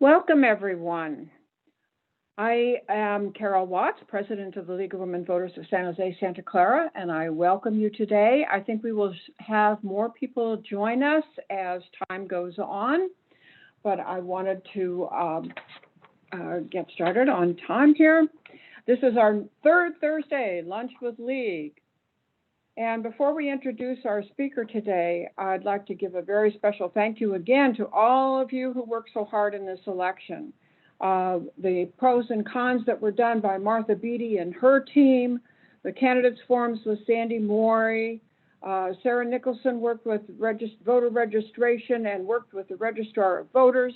Welcome, everyone. I am Carol Watts, President of the League of Women Voters of San Jose, Santa Clara, and I welcome you today. I think we will have more people join us as time goes on, but I wanted to get started on time here. This is our third Thursday, Lunch with League. And before we introduce our speaker today, I'd like to give a very special thank you again to all of you who worked so hard in this election. The pros and cons that were done by Martha Beatty and her team, the candidates forums with Sandy Morey, Sarah Nicholson worked with voter registration and worked with the Registrar of Voters,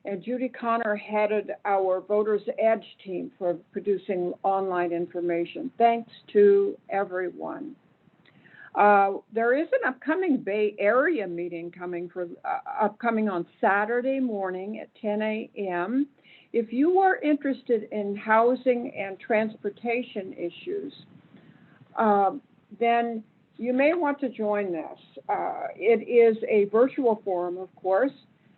and Judy Connor headed our Voters Edge team for producing online information. Thanks to everyone. There is an upcoming Bay Area meeting upcoming on Saturday morning at 10 a.m. If you are interested in housing and transportation issues, then you may want to join this. It is a virtual forum, of course.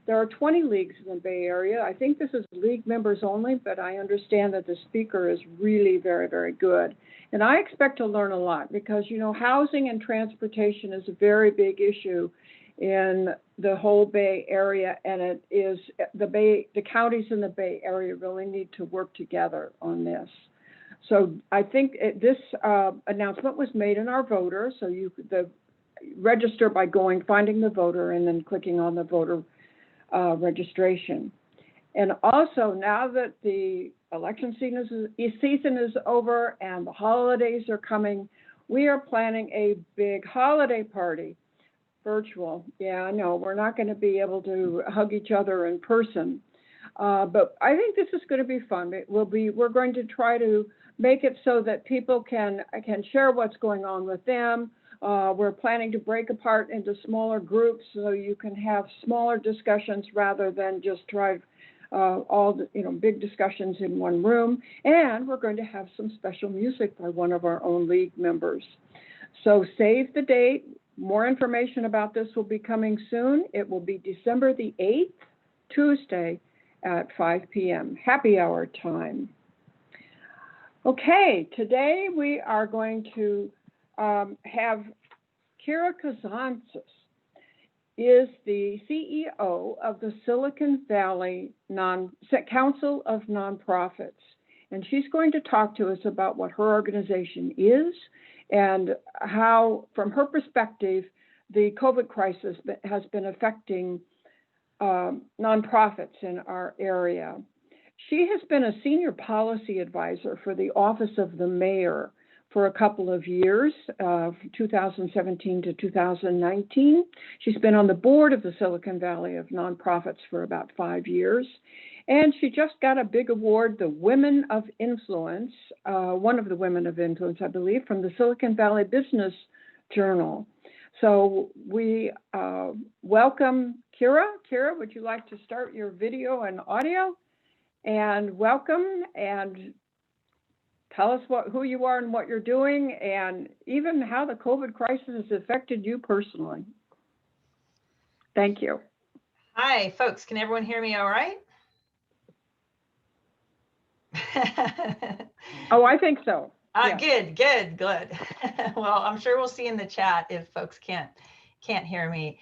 There are 20 leagues in the Bay Area. I think this is league members only, but I understand that the speaker is really very, very good. And I expect to learn a lot because, you know, housing and transportation is a very big issue in the whole Bay Area, and it is the counties in the Bay Area really need to work together on this. So I think this announcement was made in our voter, so you could register by finding the voter and then clicking on the voter registration. And also, now that the election season is over and the holidays are coming, we are planning a big holiday party, virtual. Yeah, I know, we're not going to be able to hug each other in person, but I think this is going to be fun. We're going to try to make it so that people can share what's going on with them. We're planning to break apart into smaller groups so you can have smaller discussions rather than just drive all the big discussions in one room. And we're going to have some special music by one of our own league members. So save the date. More information about this will be coming soon. It will be December the 8th, Tuesday at 5 p.m. Happy hour time. Okay, today we are going to have Kira Kazantzis is the CEO of the Silicon Valley Council of Nonprofits. And she's going to talk to us about what her organization is and how, from her perspective, the COVID crisis has been affecting nonprofits in our area. She has been a senior policy advisor for the Office of the Mayor for a couple of years, 2017 to 2019. She's been on the board of the Silicon Valley of Nonprofits for about 5 years. And she just got a big award, the Women of Influence, one of the Women of Influence, I believe, from the Silicon Valley Business Journal. So we welcome Kira. Kira, would you like to start your video and audio? And welcome, and tell us who you are and what you're doing, and even how the COVID crisis has affected you personally. Thank you. Hi, folks. Can everyone hear me all right? Oh, I think so. Yeah. Good. Well, I'm sure we'll see in the chat if folks can't hear me.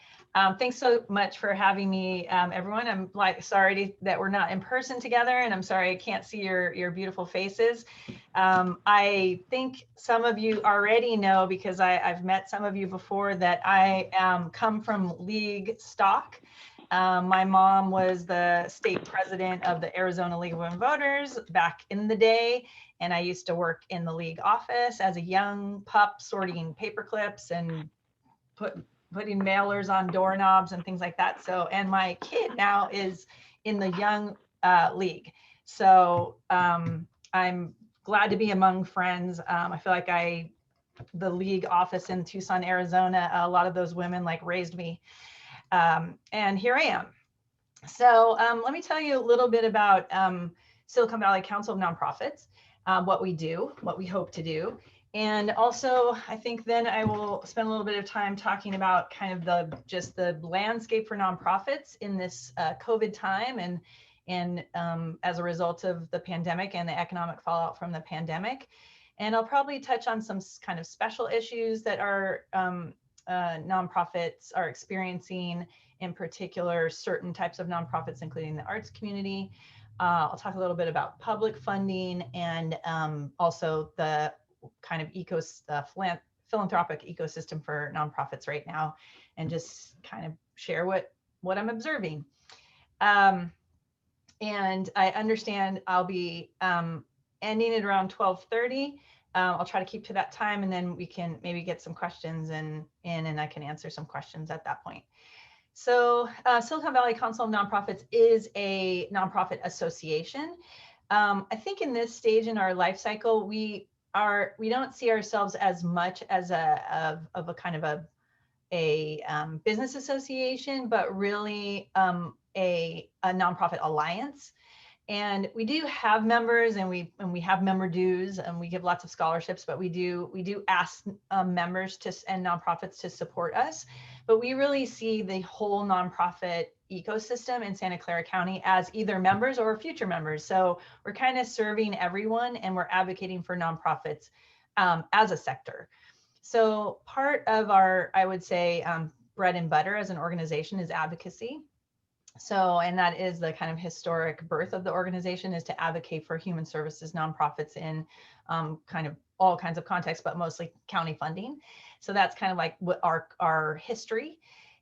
Thanks so much for having me, everyone. I'm sorry that we're not in person together, and I'm sorry I can't see your beautiful faces. I think some of you already know, because I've met some of you before, that I come from League stock. My mom was the state president of the Arizona League of Women Voters back in the day, and I used to work in the League office as a young pup, sorting paper clips and putting mailers on doorknobs and things like that. So, and my kid now is in the young league. So I'm glad to be among friends. I feel like the league office in Tucson, Arizona, a lot of those women raised me. And here I am. So let me tell you a little bit about Silicon Valley Council of Nonprofits, what we do, what we hope to do. And also, I think then I will spend a little bit of time talking about kind of the landscape for nonprofits in this COVID time, and as a result of the pandemic and the economic fallout from the pandemic. And I'll probably touch on some kind of special issues that our nonprofits are experiencing, in particular, certain types of nonprofits, including the arts community. I'll talk a little bit about public funding and also the kind of philanthropic ecosystem for nonprofits right now, and just kind of share what I'm observing. And I understand I'll be ending at around 12:30. I'll try to keep to that time, and then we can maybe get some questions and I can answer some questions at that point. So Silicon Valley Council of Nonprofits is a nonprofit association. I think in this stage in our life cycle, we don't see ourselves as much as a kind of a business association, but really a nonprofit alliance. And we do have members, and we have member dues, and we give lots of scholarships, but we do ask members and nonprofits to support us. But we really see the whole nonprofit ecosystem in Santa Clara County as either members or future members. So we're kind of serving everyone, and we're advocating for nonprofits as a sector. So part of our, I would say, bread and butter as an organization is advocacy. So, and that is the kind of historic birth of the organization, is to advocate for human services nonprofits in kind of all kinds of contexts, but mostly county funding. So that's kind of like what our history.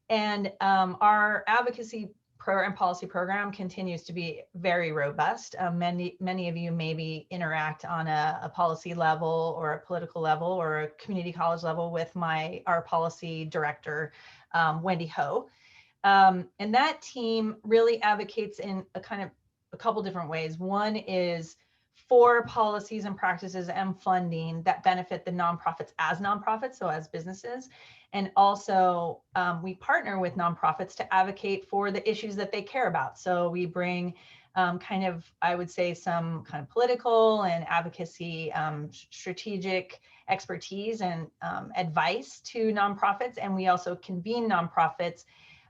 And our advocacy and policy program continues to be very robust. Many of you maybe interact on a policy level or a political level or a community college level with our policy director, Wendy Ho. And that team really advocates in a couple different ways. One is for policies and practices and funding that benefit the nonprofits as nonprofits, so as businesses. And also we partner with nonprofits to advocate for the issues that they care about. So we bring kind of, I would say, some kind of political and advocacy strategic expertise and advice to nonprofits. And we also convene nonprofits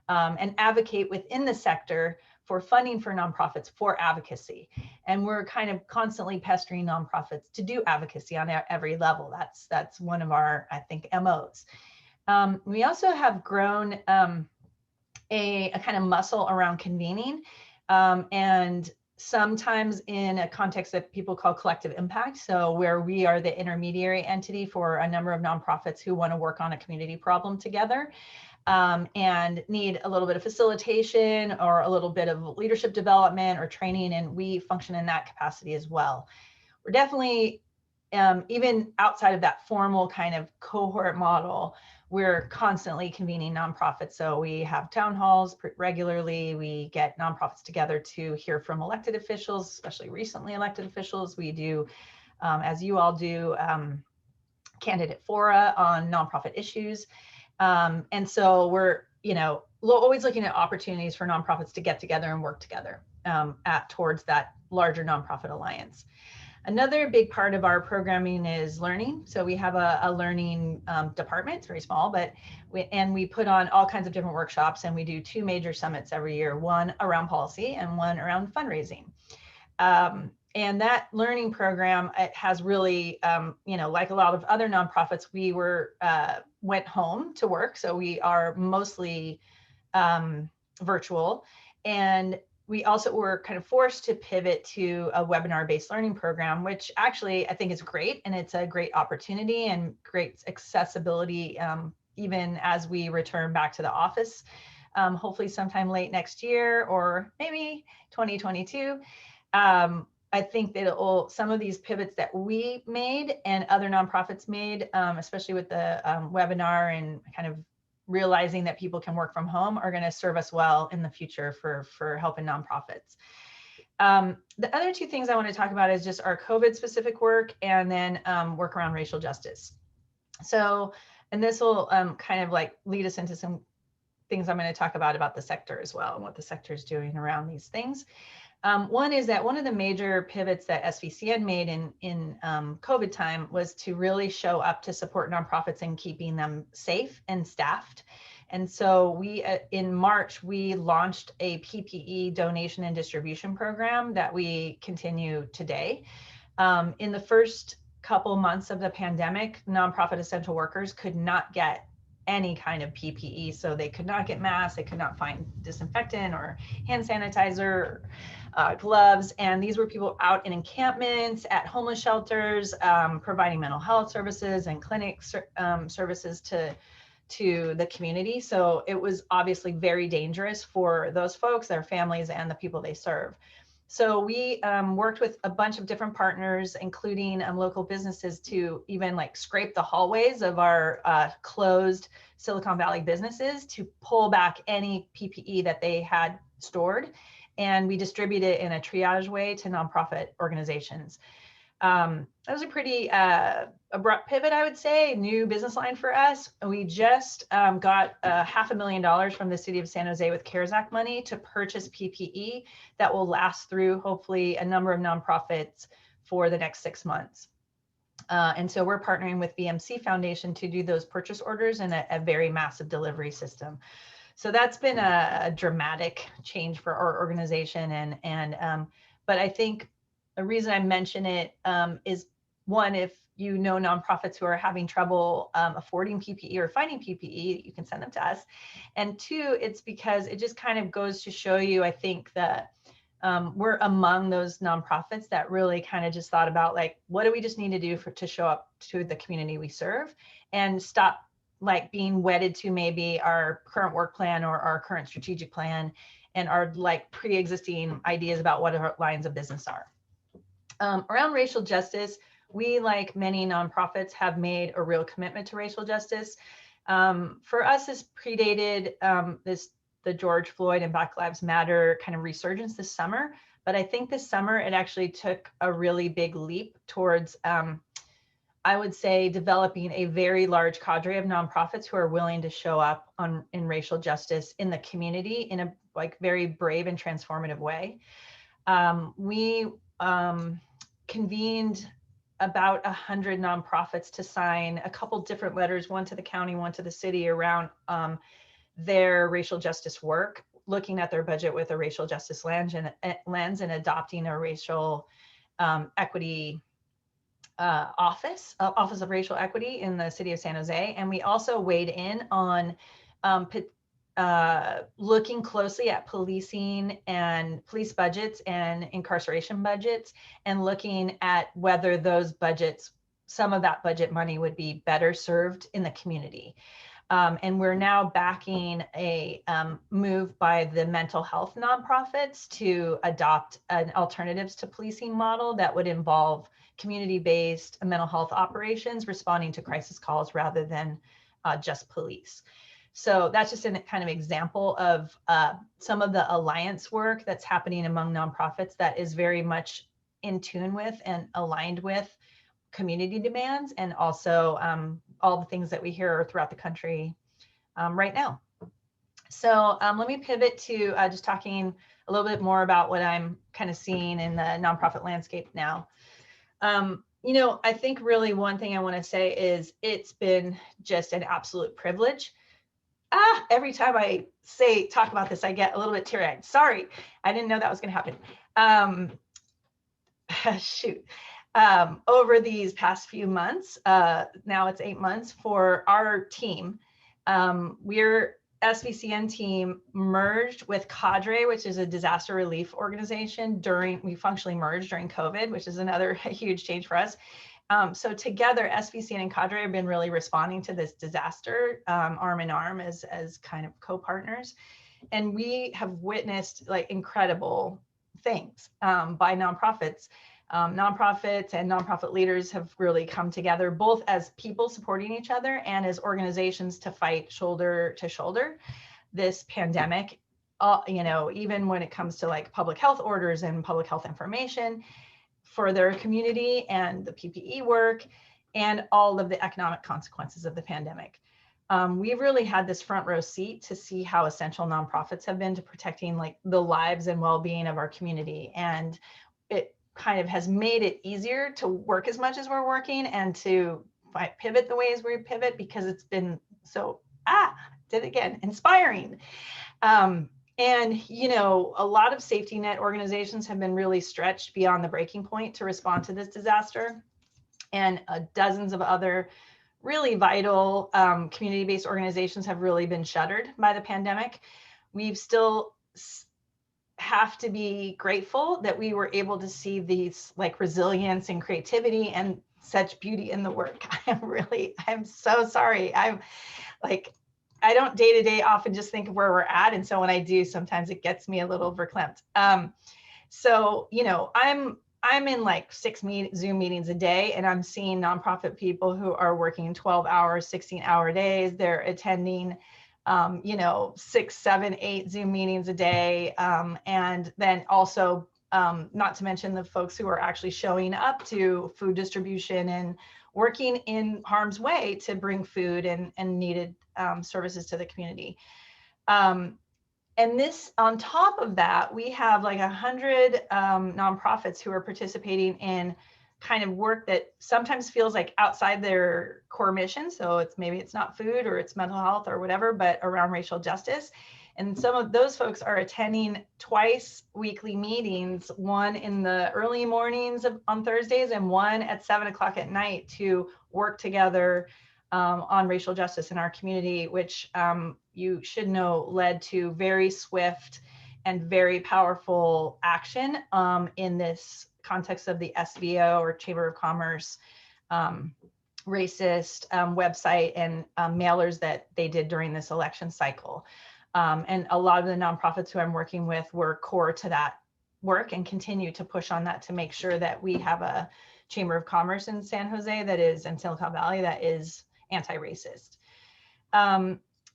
and advocate within the sector for funding for nonprofits for advocacy. And we're kind of constantly pestering nonprofits to do advocacy on every level. That's one of our, I think, MOs. We also have grown a kind of muscle around convening, and sometimes in a context that people call collective impact. So where we are the intermediary entity for a number of nonprofits who want to work on a community problem together. And need a little bit of facilitation or a little bit of leadership development or training, and we function in that capacity as well. We're definitely, even outside of that formal kind of cohort model, we're constantly convening nonprofits. So we have town halls regularly. We get nonprofits together to hear from elected officials, especially recently elected officials. We do, as you all do, candidate fora on nonprofit issues. And so we're, always looking at opportunities for nonprofits to get together and work together towards that larger nonprofit alliance. Another big part of our programming is learning. So we have a learning department. It's very small, but we put on all kinds of different workshops, and we do 2 major summits every year, one around policy and one around fundraising. And that learning program, it has really, like a lot of other nonprofits, we went home to work. So we are mostly virtual. And we also were kind of forced to pivot to a webinar-based learning program, which actually I think is great. And it's a great opportunity and great accessibility, even as we return back to the office, hopefully sometime late next year or maybe 2022. I think that some of these pivots that we made and other nonprofits made, especially with the webinar and kind of realizing that people can work from home, are going to serve us well in the future for helping nonprofits. The other 2 things I want to talk about is just our COVID specific work, and then work around racial justice. So, and this will kind of like lead us into some things I'm going to talk about the sector as well, and what the sector is doing around these things. One is that one of the major pivots that SVCN made in COVID time was to really show up to support nonprofits in keeping them safe and staffed. And so we, in March, we launched a PPE donation and distribution program that we continue today. In the first couple months of the pandemic, nonprofit essential workers could not get any kind of PPE. So they could not get masks, they could not find disinfectant or hand sanitizer, gloves. And these were people out in encampments, at homeless shelters, providing mental health services and clinic services to the community. So it was obviously very dangerous for those folks, their families, and the people they serve. So we worked with a bunch of different partners, including local businesses, to even like scrape the hallways of our closed Silicon Valley businesses to pull back any PPE that they had stored. And we distribute it in a triage way to nonprofit organizations. That was a pretty abrupt pivot, I would say, new business line for us. We just got $500,000 from the city of San Jose with CARES Act money to purchase PPE that will last through hopefully a number of nonprofits for the next 6 months. And so we're partnering with VMC Foundation to do those purchase orders in a very massive delivery system. So that's been a dramatic change for our organization. But I think the reason I mention it is, one, if you know nonprofits who are having trouble affording PPE or finding PPE, you can send them to us. And two, it's because it just kind of goes to show you, I think, that we're among those nonprofits that really kind of just thought about, like, what do we just need to do to show up to the community we serve, and stop like being wedded to maybe our current work plan or our current strategic plan and our like pre-existing ideas about what our lines of business are. Around racial justice, we, like many nonprofits, have made a real commitment to racial justice. For us, this predated the George Floyd and Black Lives Matter kind of resurgence this summer. But I think this summer it actually took a really big leap towards, I would say, developing a very large cadre of nonprofits who are willing to show up in racial justice in the community in a like very brave and transformative way. We convened about 100 nonprofits to sign a couple different letters, one to the county, one to the city, around their racial justice work, looking at their budget with a racial justice lens and adopting a racial equity office of racial equity in the city of San Jose. And we also weighed in on looking closely at policing and police budgets and incarceration budgets, and looking at whether those budgets, some of that budget money, would be better served in the community. And we're now backing a move by the mental health nonprofits to adopt an alternatives to policing model that would involve community-based mental health operations responding to crisis calls rather than just police. So that's just a kind of example of some of the alliance work that's happening among nonprofits that is very much in tune with and aligned with community demands, and also all the things that we hear throughout the country right now. So let me pivot to just talking a little bit more about what I'm kind of seeing in the nonprofit landscape now. You know, I think really one thing I want to say is it's been just an absolute privilege. Every time I talk about this, I get a little bit teary-eyed. Sorry, I didn't know that was going to happen. Shoot. Over these past few months, now it's 8 months for our team. We're SVCN team merged with Cadre, which is a disaster relief organization. We functionally merged during COVID, which is another huge change for us. So together, SVCN and Cadre have been really responding to this disaster arm in arm as kind of co-partners. And we have witnessed like incredible things by nonprofits. Nonprofits and nonprofit leaders have really come together, both as people supporting each other and as organizations to fight shoulder to shoulder this pandemic. You know, even when it comes to like public health orders and public health information for their community, and the PPE work, and all of the economic consequences of the pandemic. We've really had this front row seat to see how essential nonprofits have been to protecting like the lives and well-being of our community. And it kind of has made it easier to work as much as we're working and to pivot the ways we pivot, because it's been so did it again, inspiring. And, you know, a lot of safety net organizations have been really stretched beyond the breaking point to respond to this disaster. And dozens of other really vital community-based organizations have really been shuttered by the pandemic. We've still have to be grateful that we were able to see these like resilience and creativity and such beauty in the work. I'm so sorry. I'm like, I don't day to day often just think of where we're at. And so when I do, sometimes it gets me a little verklempt. So, you know, I'm in like 6 Zoom meetings a day, and I'm seeing nonprofit people who are working 12 hours, 16-hour days. They're attending, you know, 6, 7, 8 Zoom meetings a day. And then also, not to mention the folks who are actually showing up to food distribution and working in harm's way to bring food and needed services to the community. And this, on top of that, we have like 100 nonprofits who are participating in kind of work that sometimes feels like outside their core mission. So maybe it's not food or it's mental health or whatever, but around racial justice. And some of those folks are attending twice weekly meetings, one in the early mornings on Thursdays and one at 7 o'clock at night to work together on racial justice in our community, which you should know led to very swift and very powerful action in this context of the SVO or Chamber of Commerce racist website and mailers that they did during this election cycle. And a lot of the nonprofits who I'm working with were core to that work and continue to push on that to make sure that we have a Chamber of Commerce in San Jose that is, in Silicon Valley, that is anti-racist.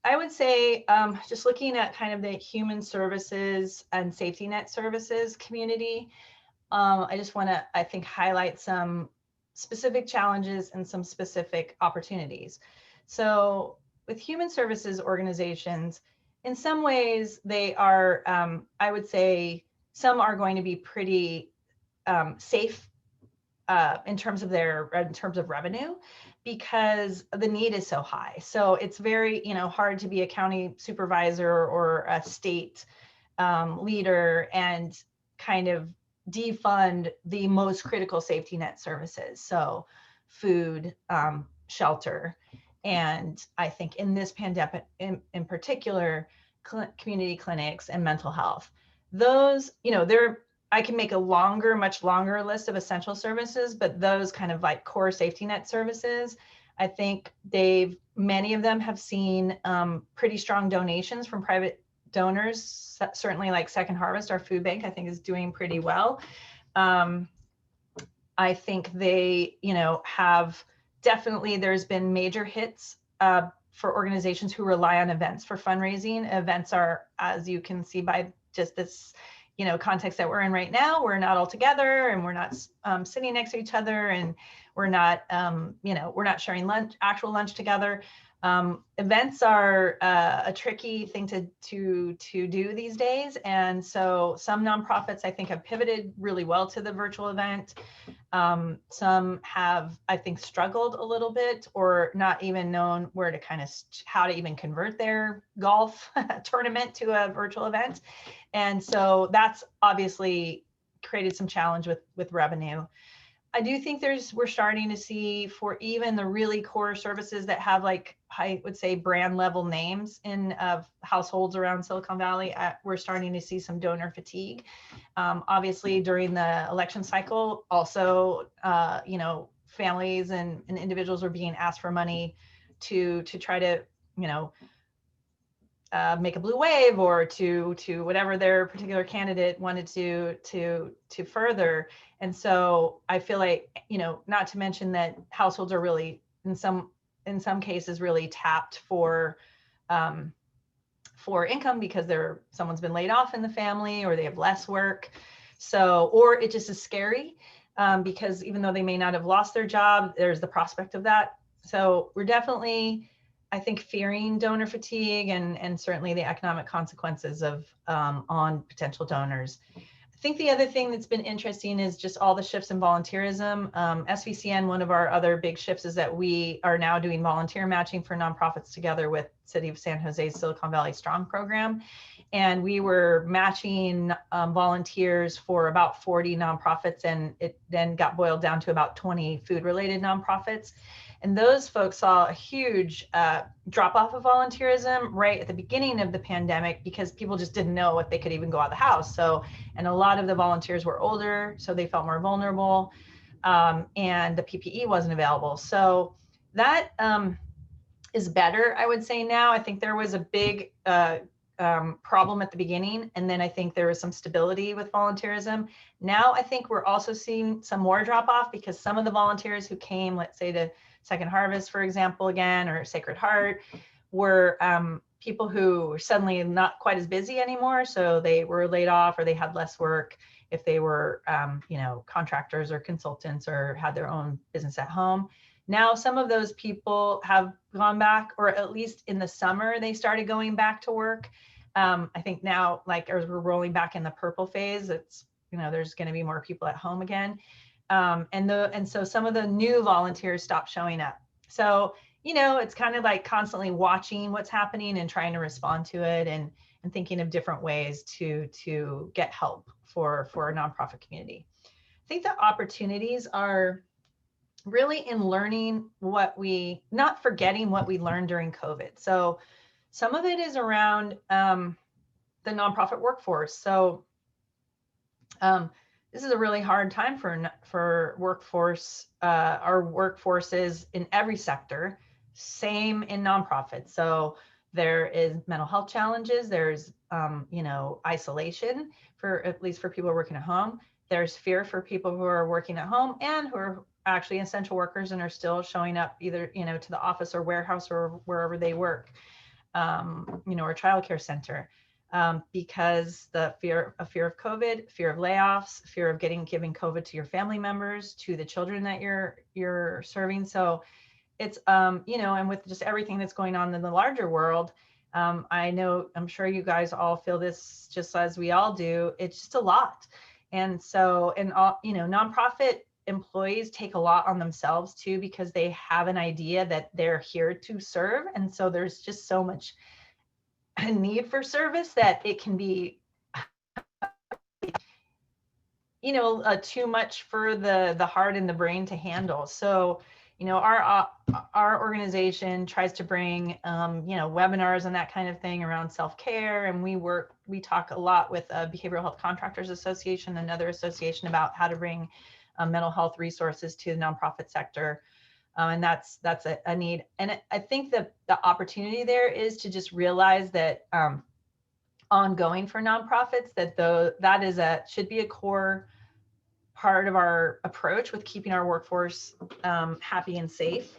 I would say just looking at kind of the human services and safety net services community, I just want to, I think, highlight some specific challenges and some specific opportunities. So with human services organizations, in some ways they are, I would say, some are going to be pretty safe in terms of revenue, because the need is so high. So it's very, you know, hard to be a county supervisor or a state leader and kind of defund the most critical safety net services. So food, shelter, and I think in this pandemic in particular, community clinics and mental health. Those, you know, I can make a much longer list of essential services, but those kind of like core safety net services, I think many of them have seen pretty strong donations from private donors. Certainly like Second Harvest, our food bank, I think is doing pretty well. I think they, you know, there's been major hits for organizations who rely on events for fundraising. Events are, as you can see by just this, you know, context that we're in right now, we're not all together and we're not sitting next to each other, and we're not, you know, we're not sharing actual lunch together. Events are a tricky thing to do these days. And so some nonprofits, I think, have pivoted really well to the virtual event. Some have, I think, struggled a little bit or not even known where to how to even convert their golf tournament to a virtual event. And so that's obviously created some challenge with revenue. I do think we're starting to see, for even the really core services that have, like, I would say brand level names in households around Silicon Valley, we're starting to see some donor fatigue. Obviously during the election cycle, also, you know, families and individuals are being asked for money to try to, you know, make a blue wave or to whatever their particular candidate wanted to further. And so I feel like, you know, not to mention that households are really in some cases really tapped for income because someone's been laid off in the family or they have less work. So, or it just is scary because even though they may not have lost their job, there's the prospect of that. So we're definitely, I think, fearing donor fatigue and certainly the economic consequences of on potential donors. I I think the other thing that's been interesting is just all the shifts in volunteerism. SVCN, one of our other big shifts is that we are now doing volunteer matching for nonprofits together with City of San Jose's Silicon Valley Strong program. And we were matching volunteers for about 40 nonprofits, and it then got boiled down to about 20 food-related nonprofits. And those folks saw a huge drop off of volunteerism right at the beginning of the pandemic because people just didn't know if they could even go out of the house. So, and a lot of the volunteers were older, so they felt more vulnerable, and the PPE wasn't available. So that is better, I would say now. I think there was a big problem at the beginning, and then I think there was some stability with volunteerism. Now I think we're also seeing some more drop off because some of the volunteers who came, let's say to Second Harvest, for example, again, or Sacred Heart, were people who were suddenly not quite as busy anymore. So they were laid off or they had less work if they were, contractors or consultants or had their own business at home. Now, some of those people have gone back, or at least in the summer, they started going back to work. I think now, like as we're rolling back in the purple phase, it's, there's going to be more people at home again. And so some of the new volunteers stopped showing up. So, it's kind of like constantly watching what's happening and trying to respond to it and thinking of different ways to get help for our nonprofit community. I think the opportunities are really in learning not forgetting what we learned during COVID. So some of it is around the nonprofit workforce. So this is a really hard time for workforce. Our workforce is in every sector, same in nonprofits. So there is mental health challenges. There's isolation at least for people working at home. There's fear for people who are working at home and who are actually essential workers and are still showing up either to the office or warehouse or wherever they work, or childcare center. Because the fear of COVID, fear of layoffs, fear of giving COVID to your family members, to the children that you're serving. So it's, and with just everything that's going on in the larger world, I'm sure you guys all feel this just as we all do. It's just a lot. And so, nonprofit employees take a lot on themselves too, because they have an idea that they're here to serve. And so there's just so much a need for service that it can be too much for the heart and the brain to handle. So our organization tries to bring webinars and that kind of thing around self-care, and we talk a lot with Behavioral Health Contractors Association, another association, about how to bring mental health resources to the nonprofit sector. And that's a need. And I think that the opportunity there is to just realize that ongoing for nonprofits, that should be a core part of our approach with keeping our workforce happy and safe.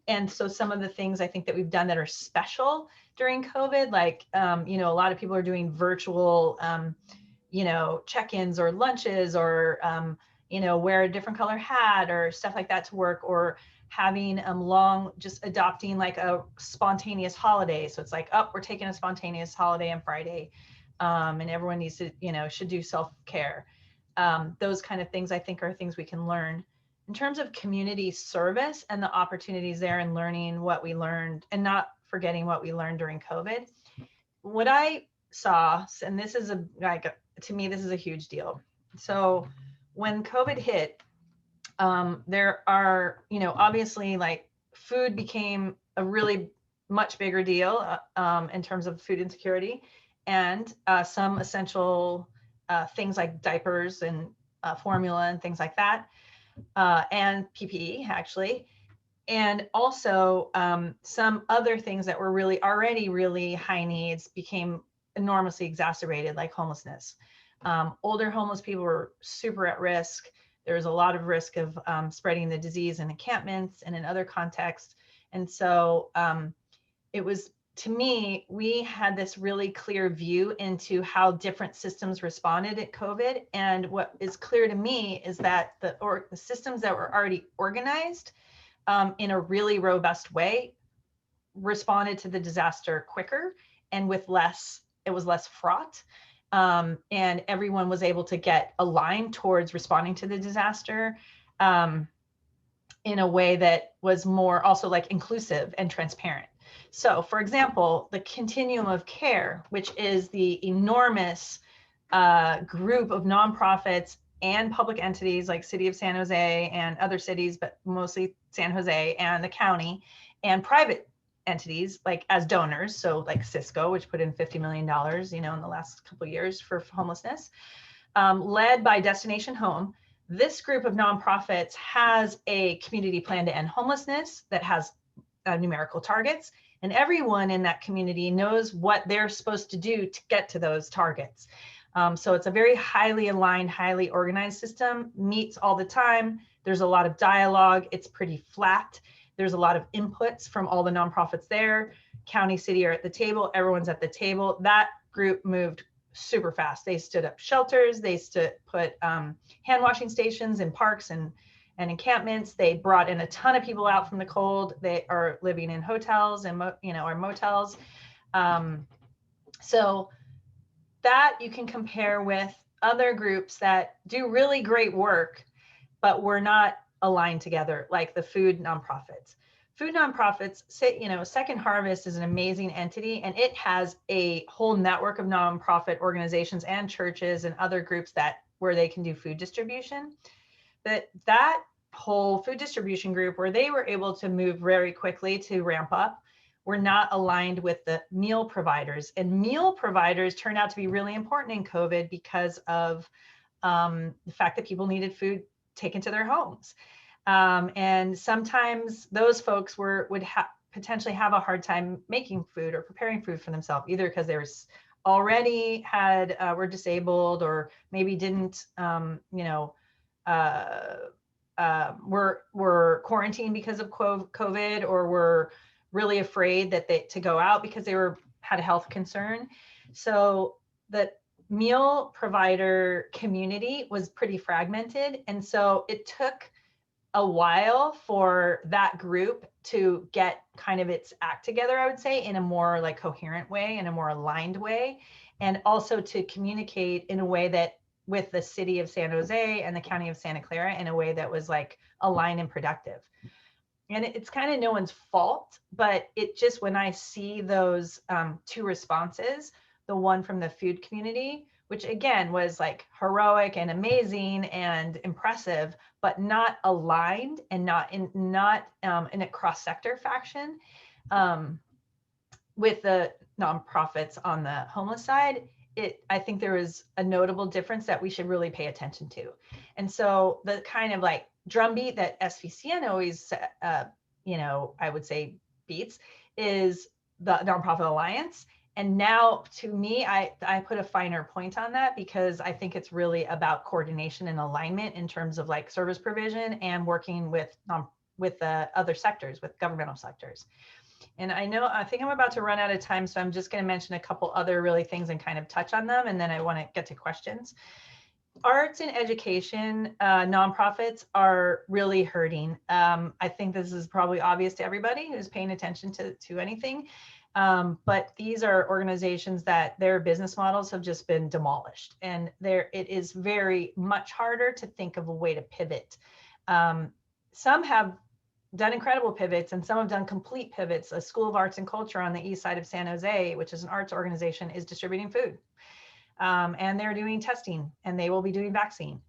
And so some of the things I think that we've done that are special during COVID, like, a lot of people are doing virtual, check-ins or lunches, or, wear a different color hat or stuff like that to work, or having just adopting like a spontaneous holiday. So it's like, we're taking a spontaneous holiday on Friday, and everyone needs to, should do self-care. Those kind of things I think are things we can learn in terms of community service and the opportunities there, and learning what we learned and not forgetting what we learned during COVID. What I saw, and this is to me, this is a huge deal. So when COVID hit, there are, obviously, like, food became a really much bigger deal in terms of food insecurity, and some essential things like diapers and formula and things like that, and PPE actually. And also some other things that were already really high needs became enormously exacerbated, like homelessness. Older homeless people were super at risk. There was a lot of risk of spreading the disease in encampments and in other contexts. And so it was, to me, we had this really clear view into how different systems responded at COVID. And what is clear to me is that the systems that were already organized in a really robust way responded to the disaster quicker and it was less fraught. and everyone was able to get aligned towards responding to the disaster in a way that was more also like inclusive and transparent. So, for example, the continuum of care, which is the enormous group of nonprofits and public entities like City of San Jose and other cities, but mostly San Jose and the county, and private entities like as donors. So like Cisco, which put in $50 million, you know, in the last couple of years for homelessness, led by Destination Home. This group of nonprofits has a community plan to end homelessness that has numerical targets, and everyone in that community knows what they're supposed to do to get to those targets. So it's a very highly aligned, highly organized system, meets all the time. There's a lot of dialogue. It's pretty flat. There's a lot of inputs from all the nonprofits there. County, city are at the table. Everyone's at the table. That group moved super fast. They stood up shelters. They put hand washing stations in parks and encampments. They brought in a ton of people out from the cold. They are living in hotels and or motels. So that you can compare with other groups that do really great work, but we're not aligned together, like the food nonprofits. Food nonprofits, say, Second Harvest is an amazing entity, and it has a whole network of nonprofit organizations and churches and other groups where they can do food distribution. That whole food distribution group, where they were able to move very quickly to ramp up, were not aligned with the meal providers. And meal providers turned out to be really important in COVID because of the fact that people needed food taken to their homes. And sometimes those folks would potentially have a hard time making food or preparing food for themselves, either because they were disabled, or maybe didn't, were quarantined because of COVID, or were really afraid to go out because they had a health concern. So the meal provider community was pretty fragmented. And so it took a while for that group to get kind of its act together, I would say, in a more like coherent way, in a more aligned way, and also to communicate in a way that with the city of San Jose and the county of Santa Clara in a way that was like aligned and productive. And it's kind of no one's fault, but it just, when I see those two responses, the one from the food community, which again was like heroic and amazing and impressive, but not aligned and not in a cross-sector fashion with the nonprofits on the homeless side. I think there was a notable difference that we should really pay attention to. And so the kind of like drumbeat that SVCN always, I would say beats is the Nonprofit Alliance. And now to me, I put a finer point on that because I think it's really about coordination and alignment in terms of like service provision and working with the other sectors, with governmental sectors. And I think I'm about to run out of time, so I'm just going to mention a couple other really things and kind of touch on them, and then I want to get to questions. Arts and education nonprofits are really hurting. I think this is probably obvious to everybody who's paying attention to anything. But these are organizations that their business models have just been demolished, and it is very much harder to think of a way to pivot. Some have done incredible pivots, and some have done complete pivots. A School of Arts and Culture on the east side of San Jose, which is an arts organization, is distributing food. And they're doing testing, and they will be doing vaccine.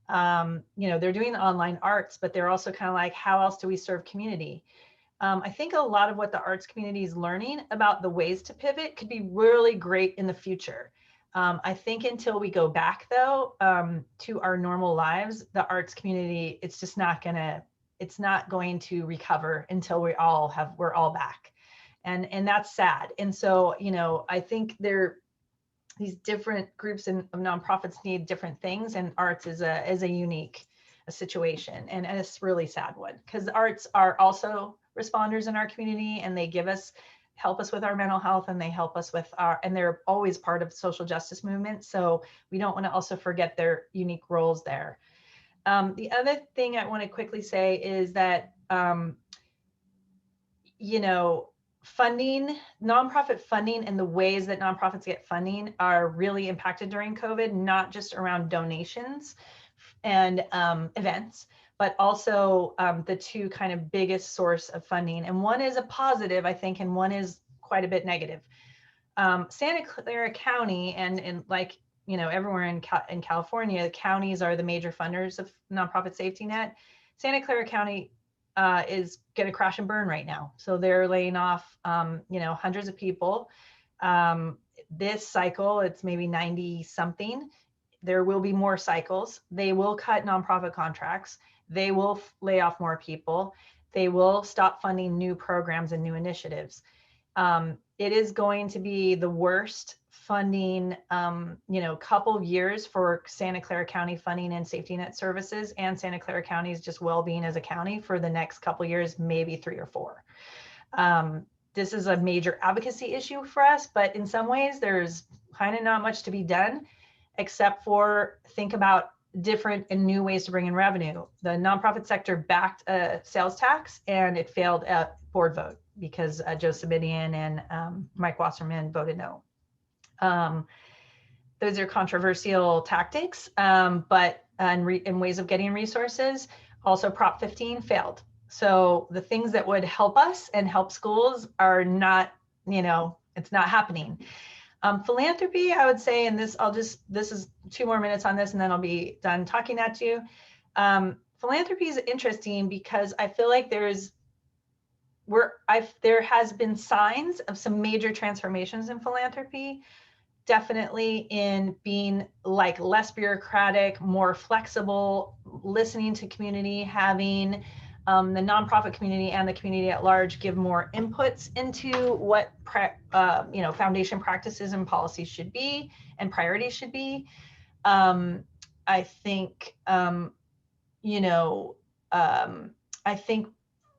They're doing online arts, but they're also kind of like, how else do we serve community? I think a lot of what the arts community is learning about the ways to pivot could be really great in the future. I think until we go back though, to our normal lives, the arts community, it's not going to recover until we're all back. And that's sad. And so, I think these different groups of nonprofits need different things, and arts is a unique situation, and it's a really sad one, because the arts are also responders in our community, and they help us with our mental health, and they help us with and they're always part of social justice movement. So we don't want to also forget their unique roles there. The other thing I want to quickly say is that, funding, nonprofit funding, and the ways that nonprofits get funding are really impacted during COVID, not just around donations and events, but also the two kind of biggest source of funding. And one is a positive, I think, and one is quite a bit negative. Santa Clara County and like, you know, everywhere in California, the counties are the major funders of nonprofit safety net. Santa Clara County is going to crash and burn right now. So they're laying off, you know, hundreds of people. This cycle, it's maybe 90 something. There will be more cycles. They will cut nonprofit contracts. They will lay off more people. They will stop funding new programs and new initiatives. It is going to be the worst funding, you know, couple of years for Santa Clara County funding and safety net services, and Santa Clara County's just well-being as a county for the next couple of years, maybe 3 or 4. This is a major advocacy issue for us, but in some ways there's kind of not much to be done except for think about different and new ways to bring in revenue. The nonprofit sector backed a sales tax and it failed at board vote because Joe Sabidian and Mike Wasserman voted no. Those are controversial tactics, but in ways of getting resources. Also, Prop 15 failed. So the things that would help us and help schools are not, you know, it's not happening. Philanthropy, I would say, and this is 2 more minutes on this and then I'll be done talking at you. Philanthropy is interesting because I feel like there has been signs of some major transformations in philanthropy, definitely in being like less bureaucratic, more flexible, listening to community, having the nonprofit community and the community at large give more inputs into what you know, foundation practices and policies should be and priorities should be. I think you know, I think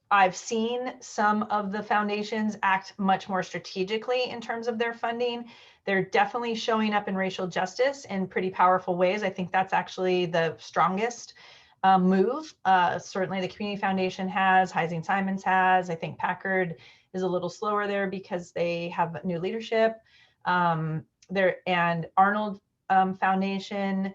I've seen some of the foundations act much more strategically in terms of their funding. They're definitely showing up in racial justice in pretty powerful ways. I think that's actually the strongest move. Certainly the Community Foundation has, Heising Simons has. I think Packard is a little slower there because they have new leadership. And Arnold Foundation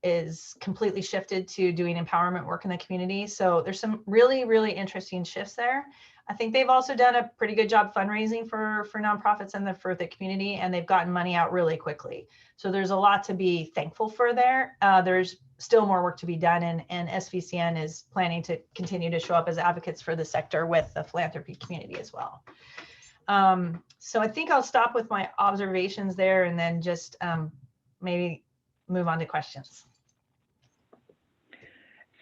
is completely shifted to doing empowerment work in the community. So there's some really, really interesting shifts there. I think they've also done a pretty good job fundraising for nonprofits and for the community, and they've gotten money out really quickly. So there's a lot to be thankful for there. There's still more work to be done, and SVCN is planning to continue to show up as advocates for the sector with the philanthropy community as well. So I think I'll stop with my observations there and then just maybe move on to questions.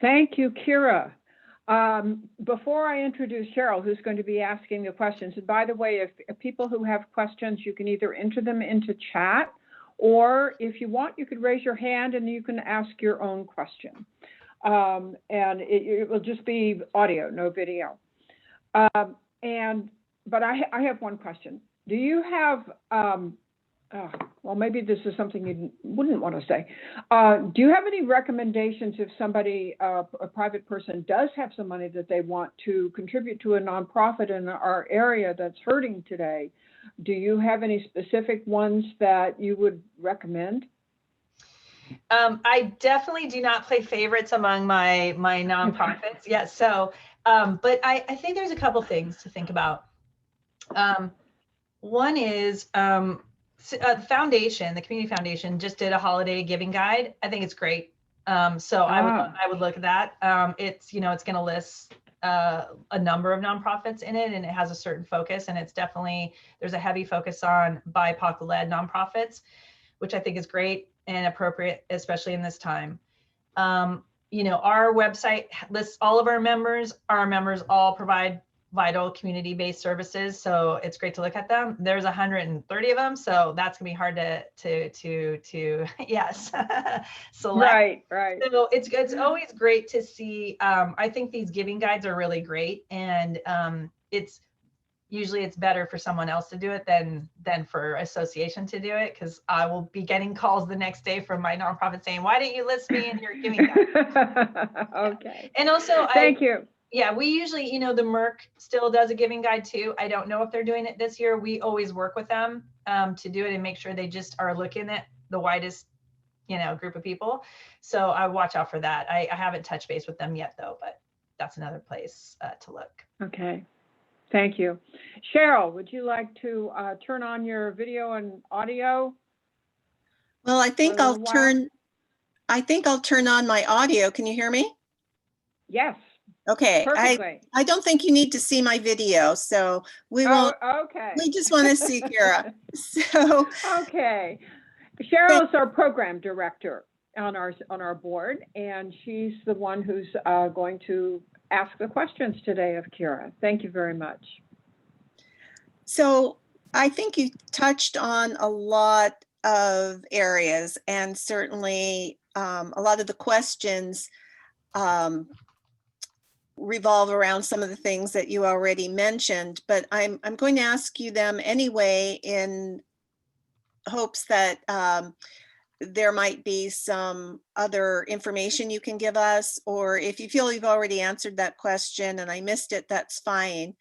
Thank you, Kira. Before I introduce Cheryl, who's going to be asking the questions, and by the way, if people who have questions, you can either enter them into chat, or if you want, you could raise your hand and you can ask your own question. And it will just be audio, no video. But I have one question. Do you have, well, maybe this is something you wouldn't want to say. Do you have any recommendations if somebody, a private person, does have some money that they want to contribute to a nonprofit in our area that's hurting today? Do you have any specific ones that you would recommend? I definitely do not play favorites among my nonprofits. Yeah, so, but I think there's a couple things to think about. One is, the foundation, the Community Foundation, just did a holiday giving guide. I think it's great. So I would look at that. It's, you know, it's going to list a number of nonprofits in it, and it has a certain focus, and it's definitely, there's a heavy focus on BIPOC-led nonprofits, which I think is great and appropriate, especially in this time. You know, our website lists all of our members. Our members all provide vital community-based services, so it's great to look at them. There's 130 of them, so that's gonna be hard to yes select. Right. So it's always great to see. I think these giving guides are really great, and it's better for someone else to do it than for association to do it, because I will be getting calls the next day from my nonprofit saying, "Why didn't you list me in your giving guide?" Okay. And also, thank you. Yeah, we usually, the Merck still does a giving guide too. I don't know if they're doing it this year. We always work with them to do it and make sure they just are looking at the widest, group of people. So I watch out for that. I haven't touched base with them yet though, but that's another place to look. Okay, thank you. Cheryl, would you like to turn on your video and audio? Well, I think For a I'll little while? turn on my audio. Can you hear me? Yes, Okay. perfectly. I don't think you need to see my video, so we won't. Oh, okay. We just want to see Kara. So Okay. Cheryl is our program director on our board, and she's the one who's going to ask the questions today of Kira. Thank you very much. So I think you touched on a lot of areas, and certainly a lot of the questions revolve around some of the things that you already mentioned, but I'm going to ask you them anyway in hopes that there might be some other information you can give us, or if you feel you've already answered that question and I missed it, that's fine.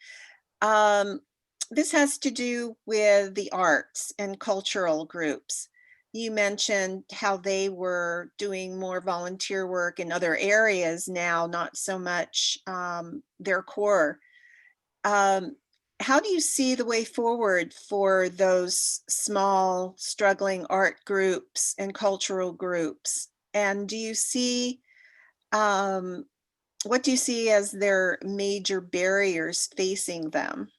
This has to do with the arts and cultural groups. You mentioned how they were doing more volunteer work in other areas now, not so much their core. How do you see the way forward for those small, struggling art groups and cultural groups? And do you see, what do you see as their major barriers facing them?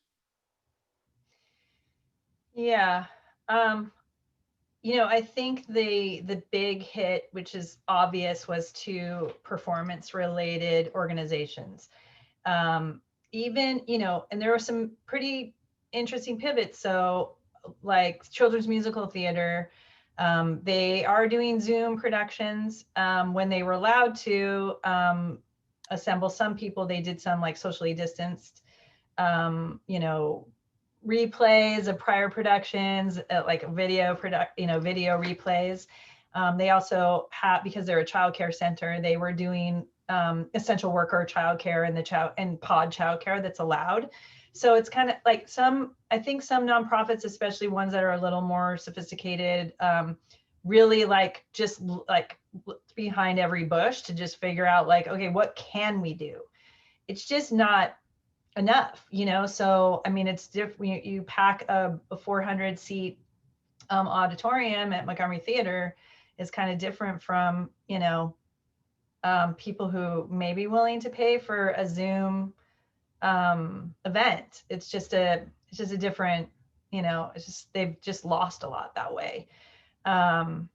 Yeah. I think the big hit, which is obvious, was to performance related organizations. Even, and there were some pretty interesting pivots. So like Children's Musical Theater, they are doing Zoom productions. When they were allowed to assemble some people, they did some like socially distanced, replays of prior productions, like video replays. They also have, because they're a childcare center, they were doing essential worker childcare and pod childcare that's allowed. So it's kind of like I think some nonprofits, especially ones that are a little more sophisticated, really like just like behind every bush to just figure out like, okay, what can we do? It's just not enough, so I mean, it's different. You pack a 400 seat auditorium at Montgomery Theater is kind of different from people who may be willing to pay for a Zoom event. It's just a different, it's just, they've just lost a lot that way. And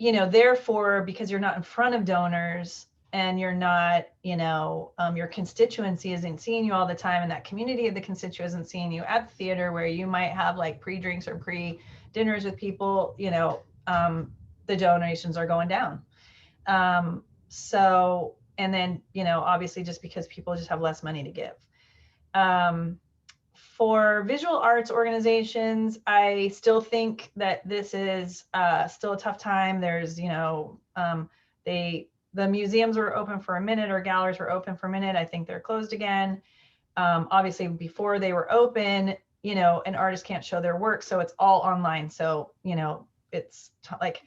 therefore, because you're not in front of donors, and you're not, your constituency isn't seeing you all the time, and that community of the constituent isn't seeing you at the theater, where you might have like pre-drinks or pre-dinners with people, the donations are going down. So, and then, obviously just because people just have less money to give. For visual arts organizations, I still think that this is still a tough time. There's, the museums were open for a minute, or galleries were open for a minute. I think they're closed again. Obviously, before they were open, an artist can't show their work, so it's all online. So, it's like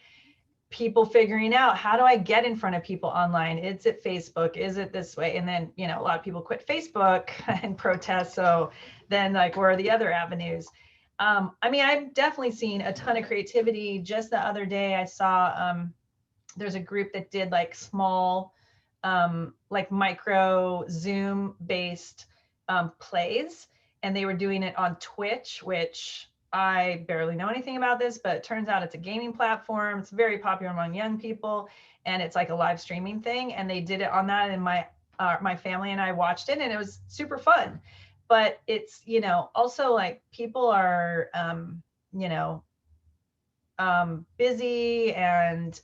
people figuring out, how do I get in front of people online? Is it Facebook? Is it this way? And then, a lot of people quit Facebook and protest. So then, like, where are the other avenues? I mean, I've definitely seen a ton of creativity. Just the other day, I saw there's a group that did like small, like micro Zoom based plays, and they were doing it on Twitch, which I barely know anything about this, but it turns out it's a gaming platform. It's very popular among young people, and it's like a live streaming thing. And they did it on that, and my family and I watched it, and it was super fun. But it's, also like people are, busy, and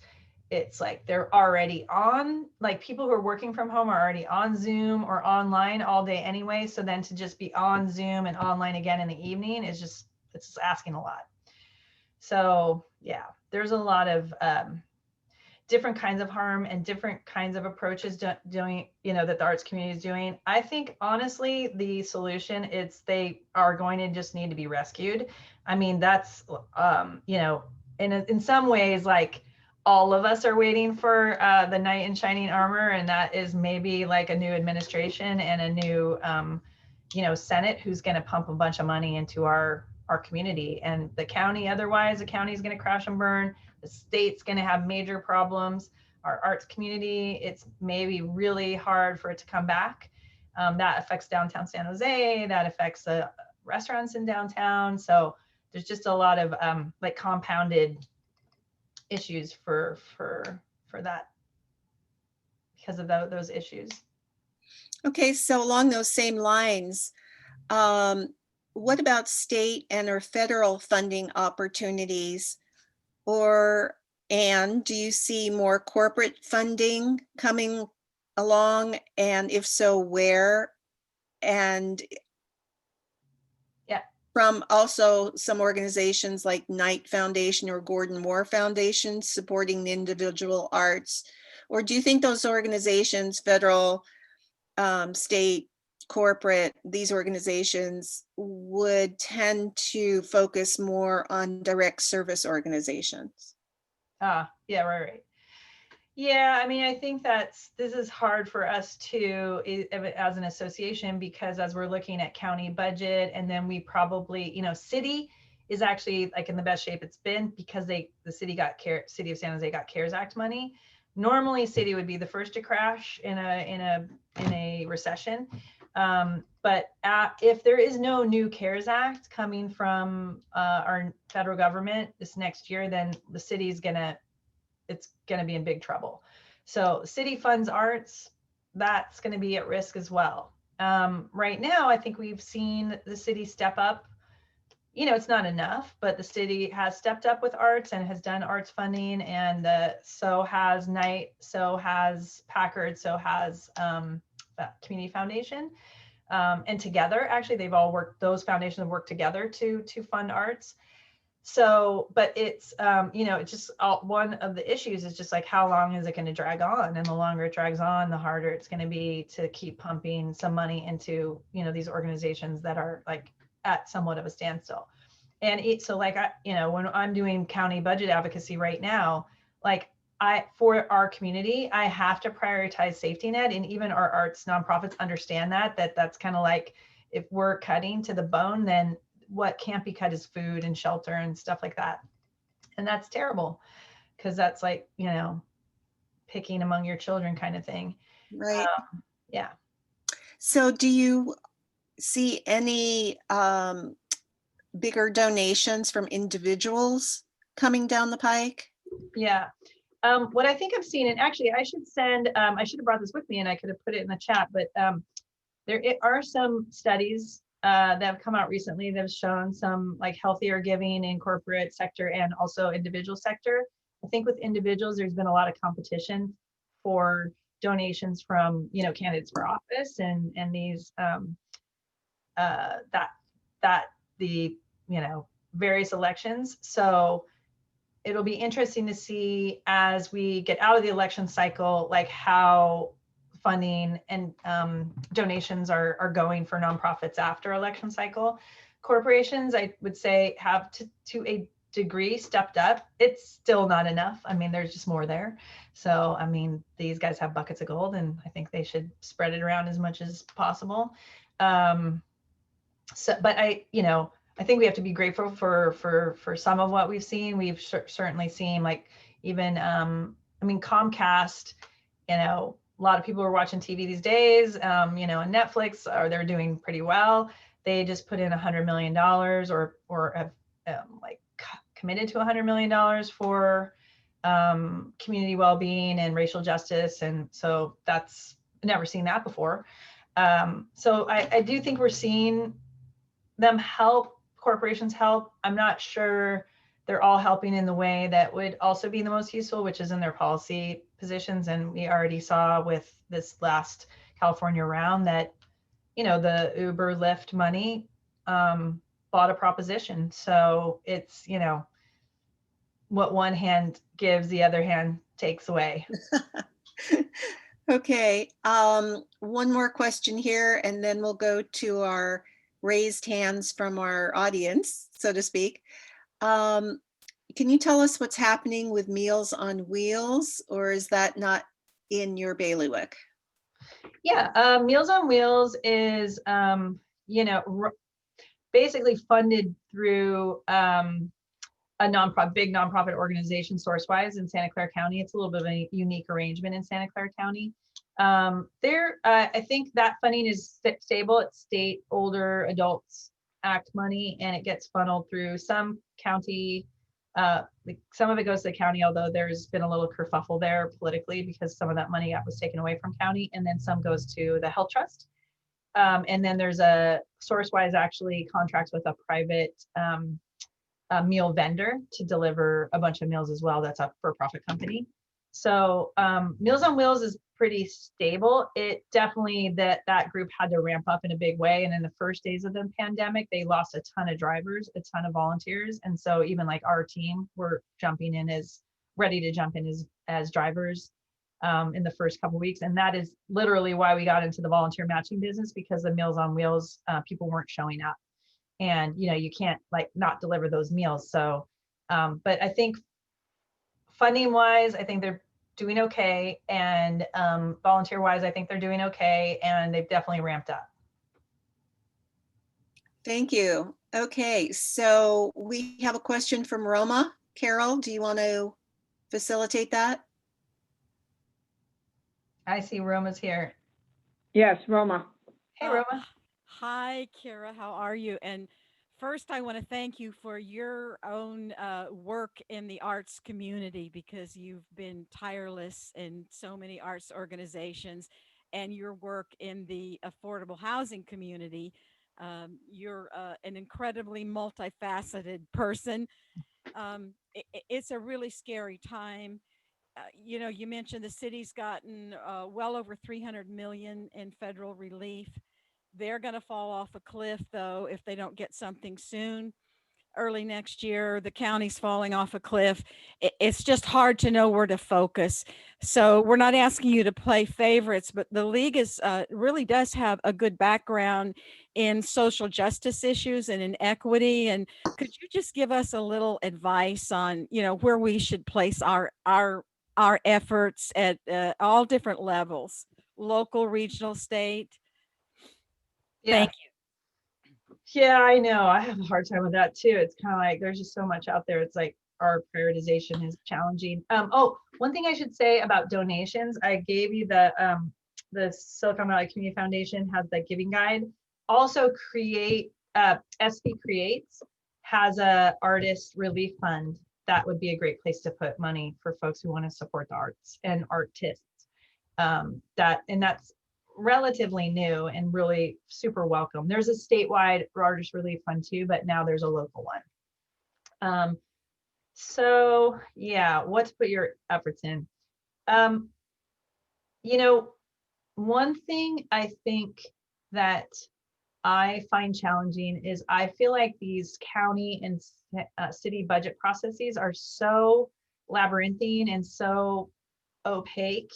it's like they're already on, like people who are working from home are already on Zoom or online all day anyway. So then to just be on Zoom and online again in the evening is just, it's just asking a lot. So yeah, there's a lot of different kinds of harm and different kinds of approaches doing, that the arts community is doing. I think honestly, the solution is they are going to just need to be rescued. I mean, that's, in some ways, like all of us are waiting for the knight in shining armor, and that is maybe like a new administration and a new, Senate who's going to pump a bunch of money into our community. And the county, otherwise, the county is going to crash and burn. The state's going to have major problems. Our arts community, it's maybe really hard for it to come back. That affects downtown San Jose. That affects the restaurants in downtown. So there's just a lot of like compounded issues for that because of those issues. Okay, so along those same lines, what about state and or federal funding opportunities? And do you see more corporate funding coming along? And if so, where? And yeah, from also some organizations like Knight Foundation or Gordon Moore Foundation supporting the individual arts? Or do you think those organizations, federal, state, corporate, these organizations would tend to focus more on direct service organizations? Yeah, right. Yeah, I mean, I think this is hard for us to, as an association, because as we're looking at county budget, and then we probably, city is actually like in the best shape it's been because the city of San Jose got CARES Act money. Normally, city would be the first to crash in a recession. But if there is no new CARES Act coming from our federal government this next year, then the city's it's gonna be in big trouble. So city funds arts, that's gonna be at risk as well. Right now, I think we've seen the city step up. It's not enough, but the city has stepped up with arts and has done arts funding, and so has Knight, so has Packard, so has Community Foundation. And together, actually, those foundations have worked together to fund arts. So, but it's, it's just one of the issues is just like, how long is it going to drag on? And the longer it drags on, the harder it's going to be to keep pumping some money into, these organizations that are like at somewhat of a standstill. And so like, when I'm doing county budget advocacy right now, like for our community, I have to prioritize safety net, and even our arts nonprofits understand that's kind of like, if we're cutting to the bone, then what can't be cut is food and shelter and stuff like that. And that's terrible because that's like, picking among your children kind of thing. Right. Yeah. So do you see any bigger donations from individuals coming down the pike? Yeah. What I think I've seen, and actually I should have brought this with me and I could have put it in the chat, but there are some studies that have come out recently that have shown some like healthier giving in corporate sector and also individual sector. I think with individuals, there's been a lot of competition for donations from, candidates for office and these, the various elections. So it'll be interesting to see as we get out of the election cycle, like how funding and donations are going for nonprofits after election cycle. Corporations, I would say, have to a degree stepped up. It's still not enough. I mean, there's just more there. So, I mean, these guys have buckets of gold, and I think they should spread it around as much as possible. But I think we have to be grateful for some of what we've seen. We've certainly seen, like, even Comcast, a lot of people are watching TV these days, and Netflix, they're doing pretty well. They just put in $100 million or have committed to $100 million for community well-being and racial justice. And so that's never seen that before. So I do think we're seeing them help, corporations help. I'm not sure they're all helping in the way that would also be the most useful, which is in their policy positions. And we already saw with this last California round that, the Uber, Lyft money bought a proposition. So it's, what one hand gives, the other hand takes away. Okay, one more question here, and then we'll go to our raised hands from our audience, so to speak. Can you tell us what's happening with Meals on Wheels, or is that not in your bailiwick? Yeah, Meals on Wheels is, you know, basically funded through a big nonprofit organization, SourceWise, in Santa Clara County. It's a little bit of a unique arrangement in Santa Clara County. I think that funding is stable. It's state older adults act money, and it gets funneled through some county. Some of it goes to the county, although there's been a little kerfuffle there politically because some of that money was taken away from county, and then some goes to the Health Trust. And then there's a SourceWise actually contracts with a private a meal vendor to deliver a bunch of meals as well. That's a for-profit company. So Meals on Wheels is pretty stable. It definitely, that group had to ramp up in a big way. And in the first days of the pandemic, they lost a ton of drivers, a ton of volunteers. And so even like our team, we're jumping in ready to jump in as drivers in the first couple of weeks. And that is literally why we got into the volunteer matching business, because the Meals on Wheels people weren't showing up. And, you know, you can't like not deliver those meals. So, but I think funding wise, I think they're doing okay. And volunteer wise, I think they're doing okay. And they've definitely ramped up. Thank you. Okay, so we have a question from Roma. Carol, do you want to facilitate that? I see Roma's here. Yes, Roma. Hey, Roma. Hi, Kira. How are you? And first, I want to thank you for your own work in the arts community, because you've been tireless in so many arts organizations, and your work in the affordable housing community. You're an incredibly multifaceted person. It's a really scary time. You know, you mentioned the city's gotten well over 300 million in federal relief. They're going to fall off a cliff, though, if they don't get something soon. Early next year, the county's falling off a cliff. It's just hard to know where to focus. So we're not asking you to play favorites, but the league is really does have a good background in social justice issues and in equity. And could you just give us a little advice on, you know, where we should place our efforts at all different levels, local, regional, state? Yeah. Thank you. Yeah, I know. I have a hard time with that too. It's kind of like there's just so much out there. It's like our prioritization is challenging. Oh, one thing I should say about donations, I gave you the Silicon Valley Community Foundation has the giving guide. Also, SV Creates has a artist relief fund. That would be a great place to put money for folks who want to support the arts and artists. That's relatively new and really super welcome. There's a statewide artist relief fund too, but now there's a local one. So yeah, what to put your efforts in. You know, one thing I think that I find challenging is I feel like these county and city budget processes are so labyrinthine and so opaque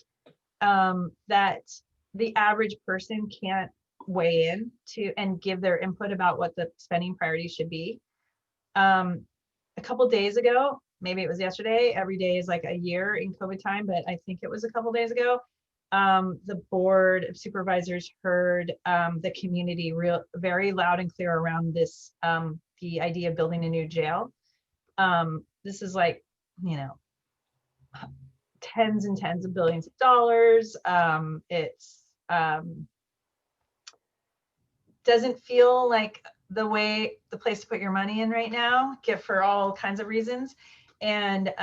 that the average person can't weigh in to and give their input about what the spending priorities should be. A couple days ago, maybe it was yesterday, every day is like a year in COVID time, but I think it was a couple days ago, the board of supervisors heard the community very loud and clear around this, the idea of building a new jail. This is like, you know, tens and tens of billions of dollars. It's doesn't feel like the place to put your money in right now, for all kinds of reasons. And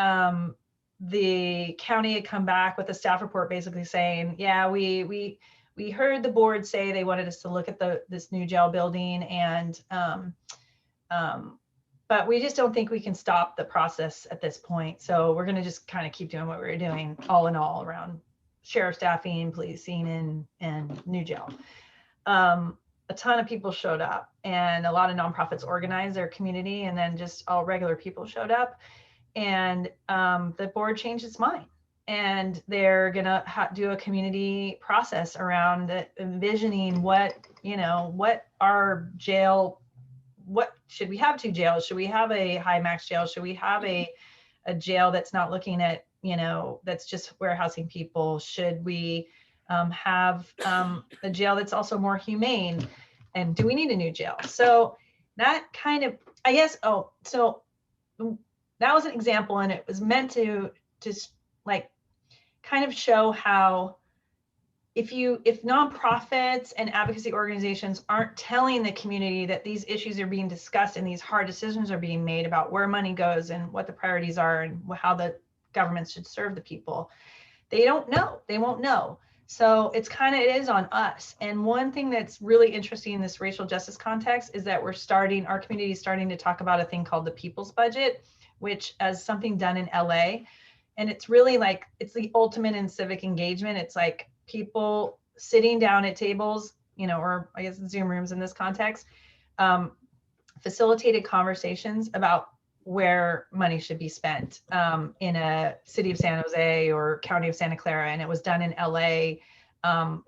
the county had come back with a staff report basically saying, yeah, we heard the board say they wanted us to look at this new jail building, and but we just don't think we can stop the process at this point. So we're going to just kind of keep doing what we were doing all in all around sheriff staffing, policing, and new jail. A ton of people showed up, and a lot of nonprofits organized their community, and then just all regular people showed up, and the board changed its mind. and they're gonna do a community process around envisioning what, you know, what our jail, what should we have 2 jails? Should we have a high max jail? Should we have a jail that's not looking at, you know, that's just warehousing people? Should we have a jail that's also more humane? And do we need a new jail? So that kind of, I guess, so that was an example, and it was meant to just like kind of show how if nonprofits and advocacy organizations aren't telling the community that these issues are being discussed and these hard decisions are being made about where money goes and what the priorities are and how the government should serve the people, they don't know. They won't know. So it is on us. And one thing that's really interesting in this racial justice context is that our community is starting to talk about a thing called the People's Budget, which is something done in LA. And it's really like, it's the ultimate in civic engagement. It's like people sitting down at tables, you know, or I guess Zoom rooms in this context, facilitated conversations about where money should be spent in a city of San Jose or county of Santa Clara. And it was done in LA.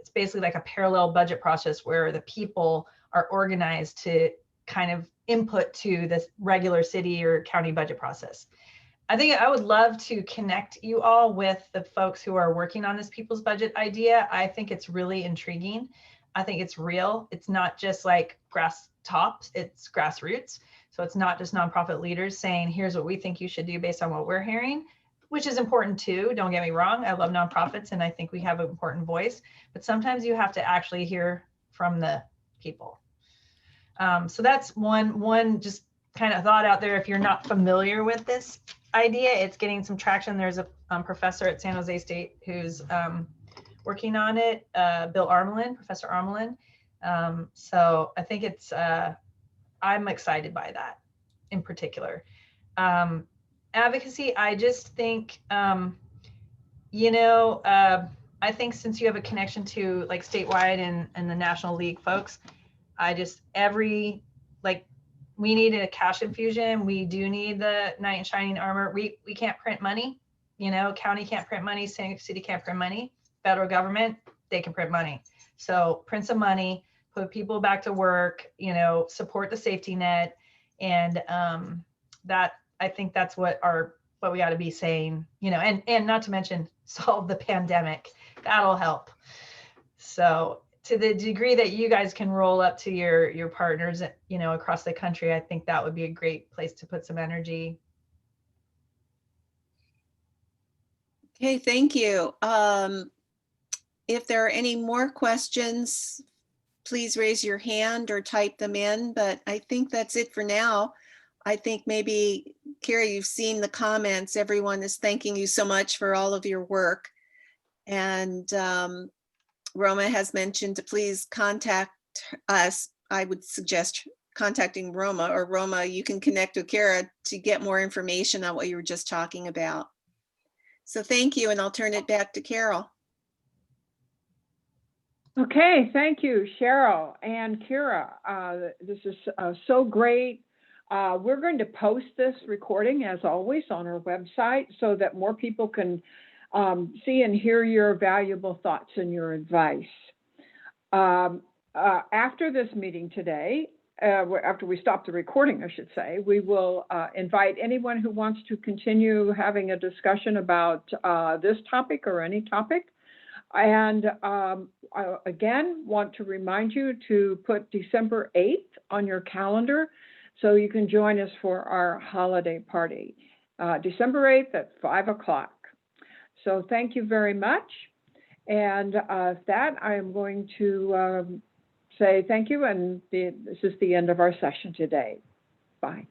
It's basically like a parallel budget process where the people are organized to kind of input to this regular city or county budget process. I think I would love to connect you all with the folks who are working on this People's Budget idea. I think it's really intriguing. I think it's real. It's not just like grass tops, it's grassroots. So it's not just nonprofit leaders saying, here's what we think you should do based on what we're hearing, which is important too. Don't get me wrong. I love nonprofits and I think we have an important voice, but sometimes you have to actually hear from the people. So that's one just kind of thought out there. If you're not familiar with this idea, it's getting some traction. There's a professor at San Jose State who's working on it, Bill Armelin, Professor Armelin. So I think it's, I'm excited by that in particular. Advocacy, I just think, you know, I think since you have a connection to like statewide and the National League folks, we needed a cash infusion. We do need the knight in shining armor. We can't print money, you know, county can't print money, city can't print money, federal government, they can print money. So print some money, put people back to work, you know, support the safety net. And that, I think that's what we ought to be saying, you know, and not to mention solve the pandemic, that'll help. So to the degree that you guys can roll up to your partners, you know, across the country, I think that would be a great place to put some energy. Okay, thank you. If there are any more questions, please raise your hand or type them in, but I think that's it for now. I think maybe, Kara, you've seen the comments. Everyone is thanking you so much for all of your work. And Roma has mentioned to please contact us. I would suggest contacting Roma, or Roma, you can connect with Kara to get more information on what you were just talking about. So thank you, and I'll turn it back to Carol. Okay, thank you, Cheryl and Kira. This is so great. We're going to post this recording, as always, on our website so that more people can see and hear your valuable thoughts and your advice. After this meeting today, after we stop the recording, I should say, we will invite anyone who wants to continue having a discussion about this topic or any topic. And I again want to remind you to put December 8th on your calendar so you can join us for our holiday party, December 8th at 5 o'clock. So thank you very much. And that I am going to say thank you, and this is the end of our session today. Bye.